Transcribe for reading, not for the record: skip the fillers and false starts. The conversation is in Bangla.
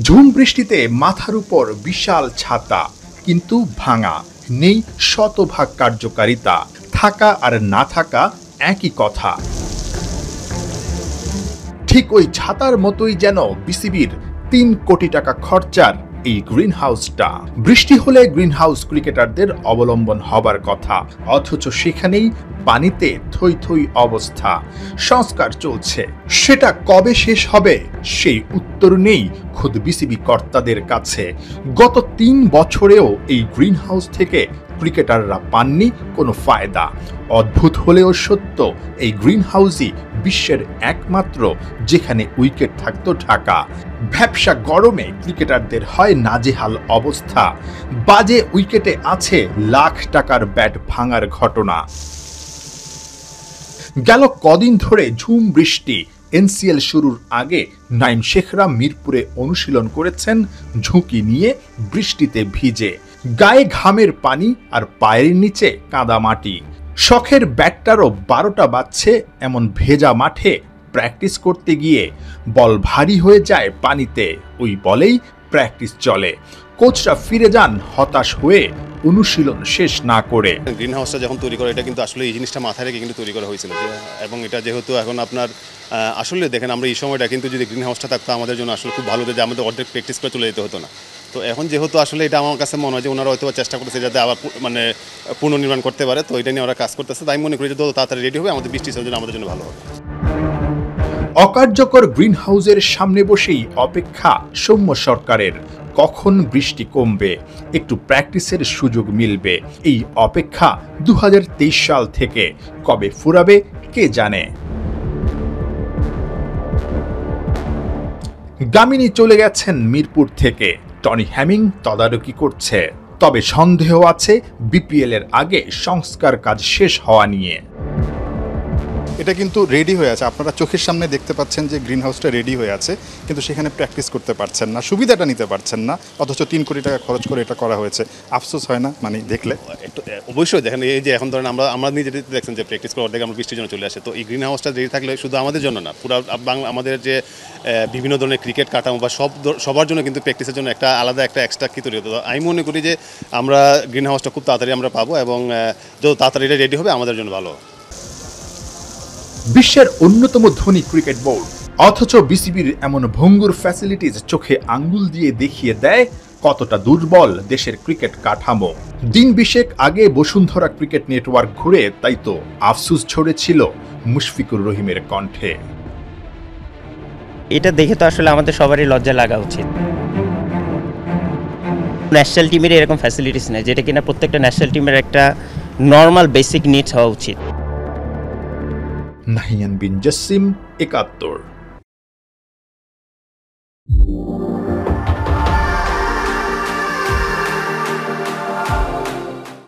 ঝুম বৃষ্টিতে মাথার উপর বিশাল ছাতা, কিন্তু ভাঙা, নেই শতভাগ কার্যকারিতা। থাকা আর না থাকা একই কথা। ঠিক ওই ছাতার মতোই যেন বিসিবির ৩ কোটি টাকা খরচার এই গ্রিন হাউসটা। বৃষ্টি হলে গ্রিন হাউস ক্রিকেটারদের অবলম্বন হবার কথা, অথচ সেখানেই পানিতে থই থই অবস্থা। সংস্কার চলছে, সেটা কবে শেষ হবে সেই উত্তর নেই খোদ বিসিবি কর্তাদের কাছে। গত ৩ বছরেও এই গ্রিন হাউস থেকে ক্রিকেটাররা পাননি কোনো ফায়দা। অদ্ভুত হলেও সত্য, এই গ্রিন হাউসই বিশ্বের একমাত্র যেখানে উইকেট থাকতো ঢাকা। ভ্যাপসা গরমে ক্রিকেটারদের হয় নাজেহাল অবস্থা। বাজে উইকেটে আছে লাখ টাকার ব্যাট ভাঙার ঘটনা। গেল কদিন ধরে ঝুম বৃষ্টি। এনসিএল শুরুর আগে নাইম শেখরা মিরপুরে অনুশীলন করেছেন ঝুঁকি নিয়ে, বৃষ্টিতে ভিজে, গায়ে ঘামের পানি আর পায়ের নিচে কাদা মাটি। শখের ব্যাটটারও ১২টা বাজছে এমন ভেজা মাঠে প্র্যাকটিস করতে গিয়ে বল ভারী হয়ে যায় পানিতে। ওই বলেই প্র্যাকটিস চলে। কোচরা ফিরে যান হতাশ হয়ে অনুশীলন শেষ না করে। গ্রিন হাউসটা যখন তৈরি করা, এটা কিন্তু আসলে এই জিনিসটা মাথায় রেখে কিন্তু তৈরি করা হয়েছিল, এবং এটা যেহেতু এখন আপনার আসলে দেখেন, আমরা এই সময়টা কিন্তু যদি গ্রিন হাউসটা থাকতো আমাদের জন্য আসলে খুব ভালো হতো, যে আমাদের অর্ধেক প্র্যাকটিস করে চলে যেতে হতো না। তো এখন যেহেতু আসলে এটা আমার কাছে মনে হয় যে ওনারা হয়তো চেষ্টা করতেছে যাতে আবার মানে পুনর্নির্মাণ করতে পারে, তো এটা নিয়ে ওরা কাজ করতেছে। তাই মনে করি যে যত তাড়াতাড়ি রেডি হবে আমাদের বৃষ্টির জন্য আমাদের জন্য ভালো হবে। অকার্যকর গ্রিন হাউসের সামনে বসেই অপেক্ষা সৌম্য সরকারের, কখন বৃষ্টি কমবে, একটু প্র্যাকটিসের সুযোগ মিলবে। এই অপেক্ষা ২০২৩ সাল থেকে, কবে ফুরাবে কে জানে। গামিনী চলে গেছেন মিরপুর থেকে, টনি হ্যামিং তদারকি করছে। তবে সন্দেহ আছে বিপিএল এর আগে সংস্কার কাজ শেষ হওয়া নিয়ে। এটা কিন্তু রেডি হয়ে আছে, আপনারা চোখের সামনে দেখতে পাচ্ছেন যে গ্রিন হাউসটা রেডি হয়ে আছে, কিন্তু সেখানে প্র্যাকটিস করতে পারছেন না, সুবিধাটা নিতে পারছেন না, অথচ ৩ কোটি টাকা খরচ করে এটা করা হয়েছে। আফসোস হয় না মানে দেখলে? অবশ্যই দেখেন, এই যে এখন ধরেন আমরা নিজে দেখছেন যে প্র্যাকটিস করার অর্ধেক আমরা বৃষ্টির জন্য চলে আসে। তো এই গ্রিন হাউসটা রেডি থাকলে শুধু আমাদের জন্য না, পুরো আমাদের যে বিভিন্ন ধরনের ক্রিকেট কাঠামো বা সবার জন্য কিন্তু প্র্যাকটিসের জন্য একটা আলাদা একটা এক্সট্রা কি তৈরি হতো। আমি মনে করি যে আমরা গ্রিন হাউসটা খুব তাড়াতাড়ি আমরা পাবো, এবং যত তাড়াতাড়ি এটা রেডি হবে আমাদের জন্য ভালো। বিশ্বের অন্যতম ধনী ক্রিকেট বোর্ড, অথচ বিসিবির এমন ভঙ্গুর ফ্যাসিলিটিজ চোখে আঙ্গুল দিয়ে দেখিয়ে দেয় কতটা দুর্বল দেশের ক্রিকেট কাঠামো। দিন ২০ আগে বসুন্ধরা ক্রিকেট নেটওয়ার্ক ঘুরে তাই তো আফসোস ঝরেছিল মুশফিকুর রহিমের কণ্ঠে। এটা দেখে তো আসলে আমাদের সবারই লজ্জা লাগা উচিত। ন্যাশনাল টিমের এরকম ফ্যাসিলিটিস নেই, যেটা কিনা প্রত্যেকটা ন্যাশনাল টিমের একটা নর্মাল বেসিক নিডস হওয়া উচিত। নাহিয়ান বিন জাসিম, ৭১।